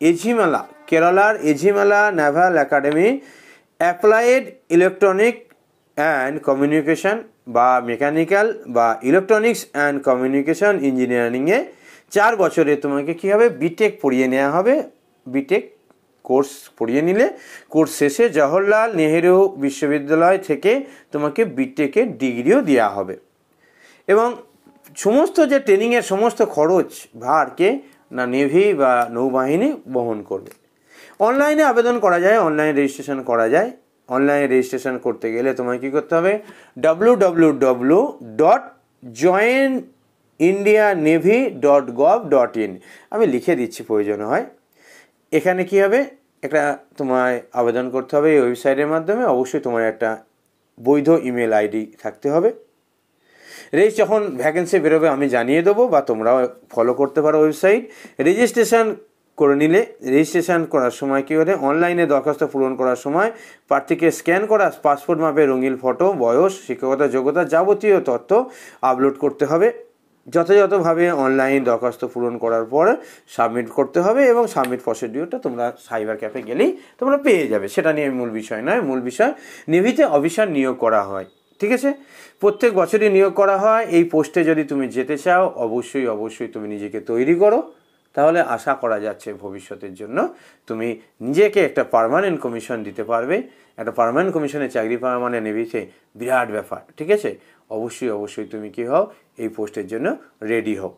এঝিমালা, কেরালার Ezhimala naval academy applied electronic and communication বা mechanical বা ইলেকট্রনিক্স অ্যান্ড কমিউনিকেশন ইঞ্জিনিয়ারিংয়ে 4 বছরে তোমাকে কী হবে, বিটেক পড়িয়ে নেওয়া হবে। বিটেক কোর্স পড়িয়ে নিলে কোর্স শেষে জওহরলাল নেহেরু বিশ্ববিদ্যালয় থেকে তোমাকে বিটেকের ডিগ্রিও দেওয়া হবে। এবং সমস্ত যে ট্রেনিংয়ের সমস্ত খরচ ভারকে না নেভি বা নৌবাহিনী বহন করবে। অনলাইনে আবেদন করা যায়, অনলাইন রেজিস্ট্রেশন করা যায়। অনলাইনে রেজিস্ট্রেশন করতে গেলে তোমায় কী করতে হবে, www.joinindianavy.gov.in, আমি লিখে দিচ্ছি প্রয়োজন হয়। এখানে কি হবে, একটা তোমায় আবেদন করতে হবে এই ওয়েবসাইটের মাধ্যমে। অবশ্যই তোমার একটা বৈধ ইমেল আইডি থাকতে হবে। যখন ভ্যাকেন্সি বেরোবে আমি জানিয়ে দেবো, বা তোমরাও ফলো করতে পারো ওয়েবসাইট। রেজিস্ট্রেশন করে নিলে, রেজিস্ট্রেশন করার সময় কী হবে, অনলাইনে দরখাস্ত পূরণ করার সময় প্রার্থীকে স্ক্যান করা পাসপোর্ট মাপের রঙিন ফটো, বয়স, শিক্ষকতা যোগ্যতা যাবতীয় তথ্য আপলোড করতে হবে। যথাযথভাবে অনলাইন দরখাস্ত পূরণ করার পর সাবমিট করতে হবে, এবং সাবমিট প্রসিডিওরটা তোমরা সাইবার ক্যাফে গেলেই তোমরা পেয়ে যাবে। সেটা নিয়ে মূল বিষয় নয়, মূল বিষয় নেভিতে অফিসার নিয়োগ করা হয়, ঠিক আছে? প্রত্যেক বছরই নিয়োগ করা হয়। এই পোস্টে যদি তুমি যেতে চাও অবশ্যই তুমি নিজেকে তৈরি করো, তাহলে আশা করা যাচ্ছে ভবিষ্যতের জন্য তুমি নিজেকে একটা পার্মানেন্ট কমিশন দিতে পারবে। একটা পার্মানেন্ট কমিশনে চাকরি পাওয়া মানে নেভিতে বিরাট ব্যাপার, ঠিক আছে? অবশ্যই তুমি কী হও, এই পোস্টের জন্য রেডি হও।